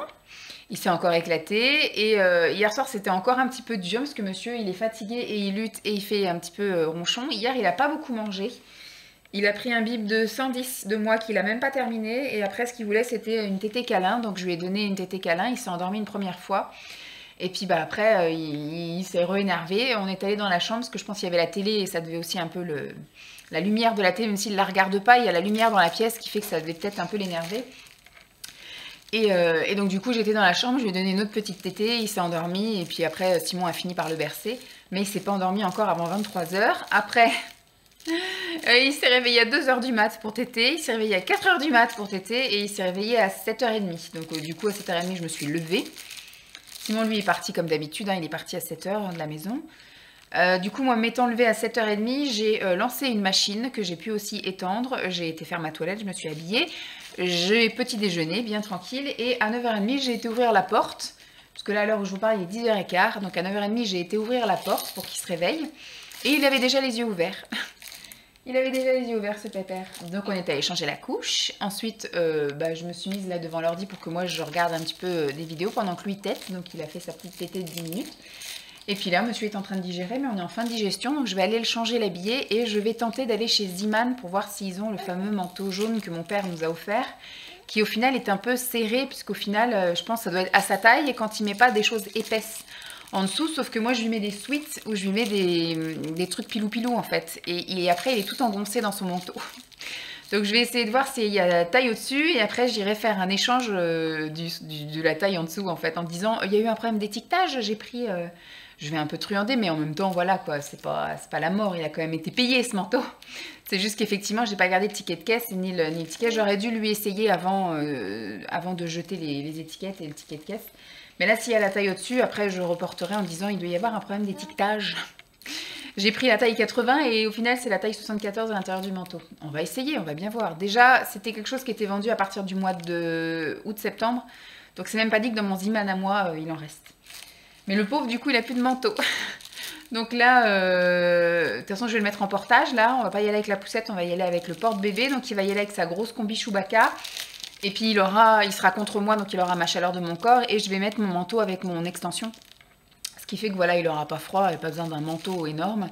[SPEAKER 1] Il s'est encore éclaté et hier soir c'était encore un petit peu dur parce que monsieur il est fatigué et il lutte et il fait un petit peu ronchon. Hier il a pas beaucoup mangé. Il a pris un bib de 110 de moi qu'il a même pas terminé et après ce qu'il voulait c'était une tétée câlin, donc je lui ai donné une tétée câlin, il s'est endormi une première fois. Et puis bah après il s'est re-énervé, on est allé dans la chambre parce que je pense qu'il y avait la télé et ça devait aussi un peu la lumière de la télé, même s'il la regarde pas, il y a la lumière dans la pièce qui fait que ça devait peut-être un peu l'énerver. Et donc du coup j'étais dans la chambre, je lui ai donné une autre petite tétée, il s'est endormi et puis après Simon a fini par le bercer. Mais il s'est pas endormi encore avant 23h. Après il s'est réveillé à 2h du mat pour téter, il s'est réveillé à 4h du mat pour téter et il s'est réveillé à 7h30. Donc du coup à 7h30 je me suis levée. Simon lui est parti comme d'habitude, hein, il est parti à 7h de la maison. Du coup, moi, m'étant levée à 7h30, j'ai lancé une machine que j'ai pu aussi étendre. J'ai été faire ma toilette, je me suis habillée. J'ai petit déjeuner, bien tranquille. Et à 9h30, j'ai été ouvrir la porte. Parce que là, à l'heure où je vous parle, il est 10h15. Donc à 9h30, j'ai été ouvrir la porte pour qu'il se réveille. Et il avait déjà les yeux ouverts. Il avait déjà les yeux ouverts, ce pépère. Donc on est allé changer la couche. Ensuite, je me suis mise là devant l'ordi pour que moi, je regarde un petit peu des vidéos pendant que lui tète. Donc il a fait sa petite tétée de 10 minutes. Et puis là, monsieur est en train de digérer, mais on est en fin de digestion, donc je vais aller le changer, l'habiller, et je vais tenter d'aller chez Ziman pour voir s'ils ont le fameux manteau jaune que mon père nous a offert, qui au final est un peu serré, puisqu'au final, je pense que ça doit être à sa taille, et quand il met pas des choses épaisses en dessous, sauf que moi je lui mets des sweats, où je lui mets des trucs pilou-pilou en fait, et après il est tout engoncé dans son manteau. Donc je vais essayer de voir s'il y a la taille au-dessus et après j'irai faire un échange de la taille en dessous en fait en disant il y a eu un problème d'étiquetage, j'ai pris... Je vais un peu truander, mais en même temps, voilà quoi, c'est pas la mort, il a quand même été payé ce manteau. C'est juste qu'effectivement, j'ai pas gardé le ticket de caisse ni le ticket. J'aurais dû lui essayer avant de jeter les étiquettes et le ticket de caisse. Mais là, s'il y a la taille au-dessus, après je reporterai en disant il doit y avoir un problème d'étiquetage. J'ai pris la taille 80 et au final, c'est la taille 74 à l'intérieur du manteau. On va essayer, on va bien voir. Déjà, c'était quelque chose qui était vendu à partir du mois de août-septembre. Donc c'est même pas dit que dans mon Ziman à moi, il en reste. Mais le pauvre, du coup, il a plus de manteau. Donc là, de toute façon, je vais le mettre en portage. Là, on va pas y aller avec la poussette, on va y aller avec le porte-bébé. Donc il va y aller avec sa grosse combi Chewbacca. Et puis il sera contre moi, donc il aura ma chaleur de mon corps. Et je vais mettre mon manteau avec mon extension. Ce qui fait que voilà, il n'aura pas froid, il n'a pas besoin d'un manteau énorme.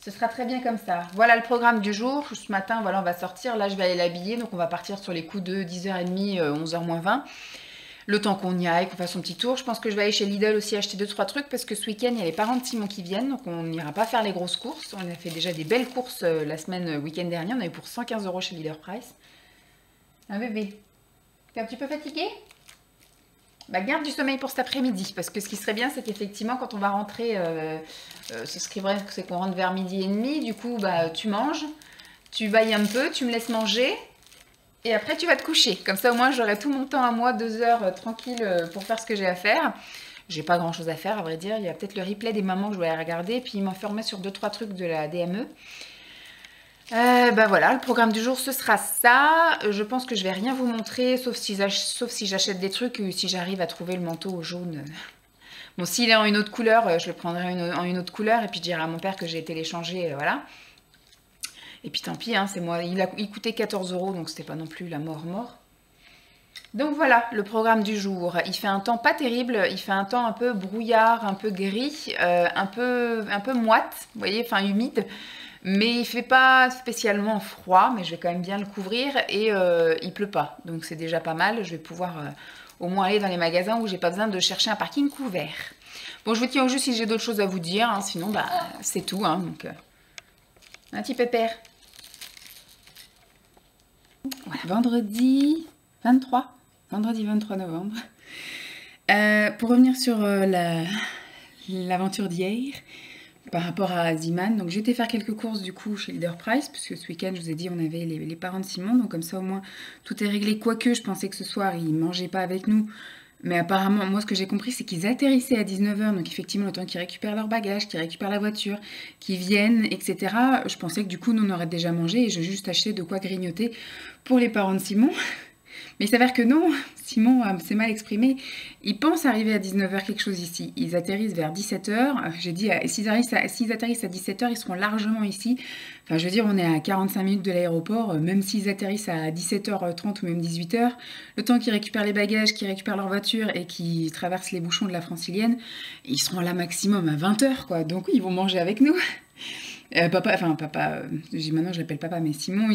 [SPEAKER 1] Ce sera très bien comme ça. Voilà le programme du jour. Ce matin, voilà, on va sortir. Là, je vais aller l'habiller. Donc on va partir sur les coups de 10h30, 11h moins 20. Le temps qu'on y aille, qu'on fasse son petit tour. Je pense que je vais aller chez Lidl aussi acheter 2-3 trucs parce que ce week-end, il y a les parents de Simon qui viennent. Donc on n'ira pas faire les grosses courses. On a fait déjà des belles courses la semaine, week-end dernier. On a eu pour 115 € chez Leader Price. Un bébé. T'es un petit peu fatigué? Bah, garde du sommeil pour cet après-midi. Parce que ce qui serait bien, c'est qu'effectivement, quand on va rentrer, ce serait vrai que c'est qu'on rentre vers 12h30. Du coup, bah, tu manges, tu bailles un peu, tu me laisses manger. Et après, tu vas te coucher. Comme ça, au moins, j'aurai tout mon temps à moi, 2 heures tranquille pour faire ce que j'ai à faire. J'ai pas grand chose à faire, à vrai dire. Il y a peut-être le replay des mamans que je dois aller regarder. Puis, il m'informer sur 2-3 trucs de la DME. Bah voilà, le programme du jour, ce sera ça. Je pense que je vais rien vous montrer, sauf si j'achète des trucs ou si j'arrive à trouver le manteau jaune. Bon, s'il est en une autre couleur, je le prendrai en une autre couleur. Et puis, je dirai à mon père que j'ai téléchargé, voilà. Et puis tant pis, hein, c'est moi. Il coûtait 14 €, donc c'était pas non plus la mort. Donc voilà, le programme du jour. Il fait un temps pas terrible, il fait un temps un peu brouillard, un peu gris, un peu moite, vous voyez, enfin humide. Mais il fait pas spécialement froid, mais je vais quand même bien le couvrir et il pleut pas. Donc c'est déjà pas mal, je vais pouvoir au moins aller dans les magasins où j'ai pas besoin de chercher un parking couvert. Bon, je vous tiens au jus si j'ai d'autres choses à vous dire, hein, sinon bah, c'est tout. Hein, donc, un petit pépère. Voilà. Vendredi 23 novembre. Pour revenir sur l'aventure d'hier, par rapport à Ziman, donc j'ai été faire quelques courses du coup chez Leader Price, puisque ce week-end, je vous ai dit, on avait les parents de Simon, donc comme ça au moins tout est réglé. Quoique je pensais que ce soir, il ne mangeait pas avec nous, Mais apparemment, moi, ce que j'ai compris, c'est qu'ils atterrissaient à 19h. Donc, effectivement, le temps qu'ils récupèrent leur bagage, qu'ils récupèrent la voiture, qu'ils viennent, etc. Je pensais que du coup, nous, on aurait déjà mangé et j'ai juste acheté de quoi grignoter pour les parents de Simon. Mais il s'avère que non, Simon s'est mal exprimé. Ils pensent arriver à 19h quelque chose ici. Ils atterrissent vers 17h. J'ai dit, s'ils atterrissent à 17h, ils seront largement ici. Enfin, je veux dire, on est à 45 minutes de l'aéroport. Même s'ils atterrissent à 17h30 ou même 18h, le temps qu'ils récupèrent les bagages, qu'ils récupèrent leur voiture et qu'ils traversent les bouchons de la Francilienne, ils seront là maximum à 20h, quoi. Donc, ils vont manger avec nous. Papa, maintenant je l'appelle papa, mais Simon,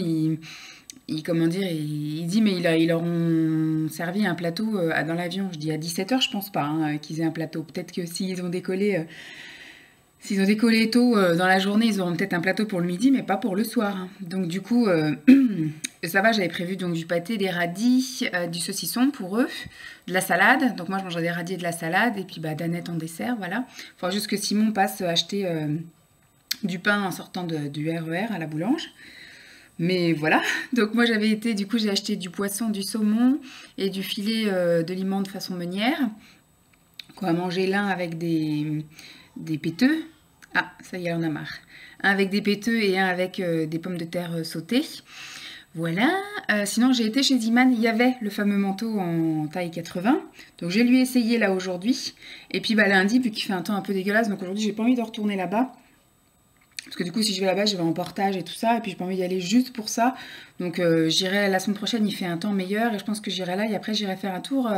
[SPEAKER 1] comment dire, il dit, mais ils leur ont servi un plateau dans l'avion. Je dis à 17h, je pense pas qu'ils aient un plateau. Peut-être que s'ils ont décollé tôt dans la journée, ils auront peut-être un plateau pour le midi, mais pas pour le soir. Donc du coup, ça va, j'avais prévu donc du pâté, des radis, du saucisson pour eux, de la salade. Donc moi, je mangerai des radis et de la salade, et puis Danette en dessert, voilà. Il faudra juste que Simon passe acheter du pain en sortant du RER à la boulange. Mais voilà, donc moi j'avais été, du coup j'ai acheté du poisson, du saumon et du filet de limon de façon meunière. On va manger l'un avec des péteux. Ah, ça y est, on a marre. Un avec des péteux et un avec des pommes de terre sautées. Voilà. Sinon j'ai été chez Ziman, il y avait le fameux manteau en taille 80. Donc je lui ai essayé là aujourd'hui. Et puis lundi, vu qu'il fait un temps un peu dégueulasse, donc aujourd'hui j'ai pas envie de retourner là-bas. Parce que du coup, si je vais là-bas, je vais en portage et tout ça. Et puis, j'ai pas envie d'y aller juste pour ça. Donc, j'irai la semaine prochaine, il fait un temps meilleur. Et je pense que j'irai là. Et après, j'irai faire un tour.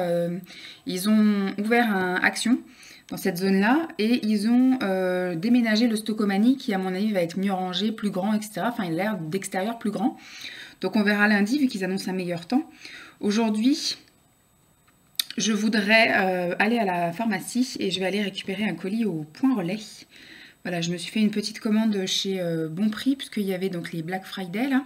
[SPEAKER 1] Ils ont ouvert un Action dans cette zone-là. Et ils ont déménagé le Stocomanie, qui, à mon avis, va être mieux rangé, plus grand, etc. Enfin, il a l'air d'extérieur plus grand. Donc, on verra lundi, vu qu'ils annoncent un meilleur temps. Aujourd'hui, je voudrais aller à la pharmacie. Et je vais aller récupérer un colis au Point Relais. Voilà, je me suis fait une petite commande chez Bon Prix, puisqu'il y avait donc les Black Friday, là.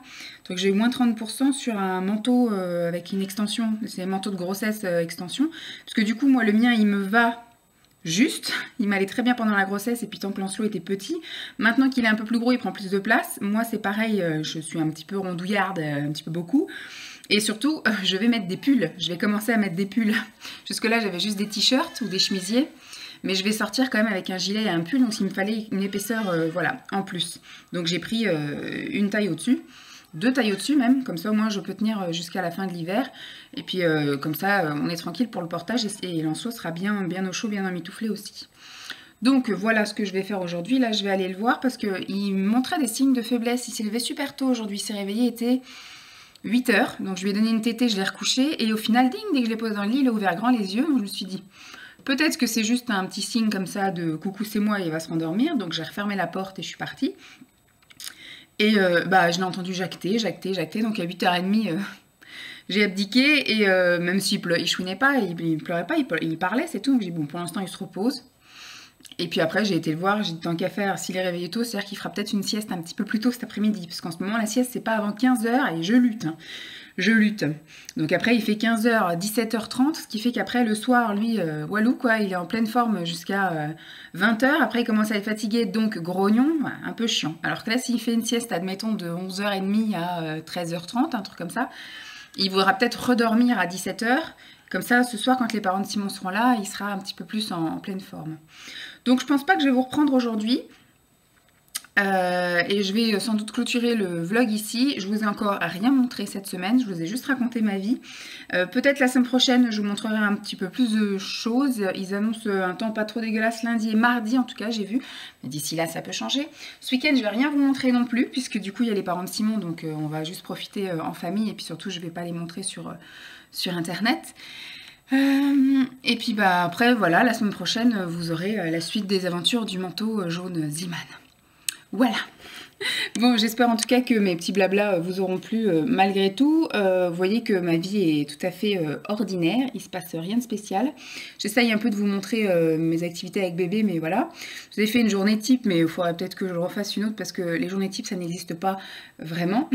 [SPEAKER 1] Donc j'ai eu moins 30% sur un manteau avec une extension. C'est un manteau de grossesse extension. Parce que du coup, moi, le mien, il me va juste. Il m'allait très bien pendant la grossesse, et puis tant que l'ancelot était petit. Maintenant qu'il est un peu plus gros, il prend plus de place. Moi, c'est pareil, je suis un petit peu rondouillarde, un petit peu beaucoup. Et surtout, je vais mettre des pulls. Je vais commencer à mettre des pulls. Jusque-là, j'avais juste des t-shirts ou des chemisiers. Mais je vais sortir quand même avec un gilet et un pull, donc il me fallait une épaisseur, voilà, en plus. Donc j'ai pris une taille au-dessus, 2 tailles au-dessus même, comme ça au moins je peux tenir jusqu'à la fin de l'hiver. Et puis comme ça, on est tranquille pour le portage et l'anceau sera bien au chaud, bien emmitouflé aussi. Donc voilà ce que je vais faire aujourd'hui. Là, je vais aller le voir parce qu'il montrait des signes de faiblesse. Il s'est levé super tôt aujourd'hui, il s'est réveillé, il était 8h. Donc je lui ai donné une tétée, je l'ai recouché. Et au final, ding, dès que je l'ai posé dans le lit, il a ouvert grand les yeux. Donc je me suis dit... Peut-être que c'est juste un petit signe comme ça de coucou c'est moi et il va se rendormir. Donc j'ai refermé la porte et je suis partie. Et je l'ai entendu jacter. Donc à 8h30, j'ai abdiqué. Et même s'il chouinait pas, il pleurait pas, il parlait, c'est tout. Donc j'ai dit bon, pour l'instant il se repose. Et puis après j'ai été le voir, j'ai dit tant qu'à faire, s'il est réveillé tôt, c'est-à-dire qu'il fera peut-être une sieste un petit peu plus tôt cet après-midi. Parce qu'en ce moment la sieste c'est pas avant 15h et je lutte. Je lutte. Donc après, il fait 15h, 17h30, ce qui fait qu'après, le soir, lui, walou, quoi, il est en pleine forme jusqu'à 20h. Après, il commence à être fatigué, donc grognon, un peu chiant. Alors que là, s'il fait une sieste, admettons, de 11h30 à 13h30, un truc comme ça, il voudra peut-être redormir à 17h. Comme ça, ce soir, quand les parents de Simon seront là, il sera un petit peu plus en pleine forme. Donc, je pense pas que je vais vous reprendre aujourd'hui. Et je vais sans doute clôturer le vlog ici. Je vous ai encore rien montré cette semaine, je vous ai juste raconté ma vie. Peut-être la semaine prochaine je vous montrerai un petit peu plus de choses. Ils annoncent un temps pas trop dégueulasse lundi et mardi en tout cas, j'ai vu. Mais d'ici là ça peut changer. Ce week-end je vais rien vous montrer non plus, puisque du coup il y a les parents de Simon, donc on va juste profiter en famille. Et puis surtout je vais pas les montrer sur internet. Et puis après voilà, la semaine prochaine vous aurez la suite des aventures du manteau jaune Ziman. Voilà. Bon, j'espère en tout cas que mes petits blablas vous auront plu malgré tout. Vous voyez que ma vie est tout à fait ordinaire, il se passe rien de spécial. J'essaye un peu de vous montrer mes activités avec bébé, mais voilà. Je vous ai fait une journée type, mais il faudrait peut-être que je refasse une autre parce que les journées types, ça n'existe pas vraiment.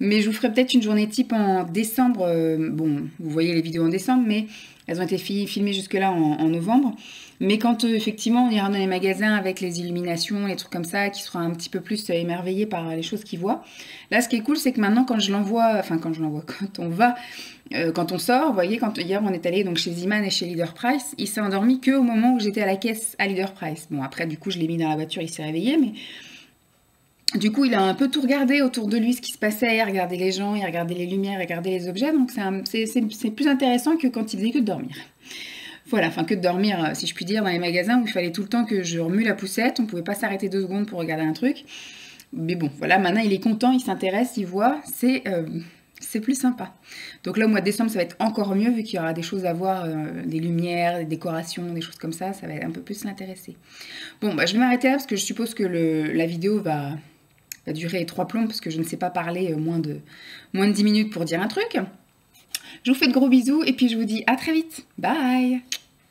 [SPEAKER 1] Mais je vous ferai peut-être une journée type en décembre. Bon, vous voyez les vidéos en décembre, mais elles ont été filmées jusque-là en novembre. Mais quand effectivement on ira dans les magasins avec les illuminations, les trucs comme ça, qui sera un petit peu plus émerveillé par les choses qu'il voit. Là, ce qui est cool, c'est que maintenant, quand je l'envoie, enfin quand je l'envoie, quand on va, quand on sort, vous voyez, hier on est allé donc chez Ziman et chez Leader Price, il s'est endormi que au moment où j'étais à la caisse à Leader Price. Bon, après, du coup, je l'ai mis dans la voiture, il s'est réveillé, mais du coup, il a un peu tout regardé autour de lui, ce qui se passait. Il regardait les gens, il regardait les lumières, il regardait les objets. Donc, c'est plus intéressant que quand il faisait que de dormir. Voilà, enfin que de dormir, si je puis dire, dans les magasins où il fallait tout le temps que je remue la poussette. On pouvait pas s'arrêter 2 secondes pour regarder un truc. Mais bon, voilà, maintenant il est content, il s'intéresse, il voit. C'est plus sympa. Donc là, au mois de décembre, ça va être encore mieux vu qu'il y aura des choses à voir, des lumières, des décorations, des choses comme ça. Ça va un peu plus l'intéresser. Bon, bah, je vais m'arrêter là parce que je suppose que la vidéo va durer 3 plombs parce que je ne sais pas parler moins de 10 minutes pour dire un truc. Je vous fais de gros bisous et puis je vous dis à très vite. Bye!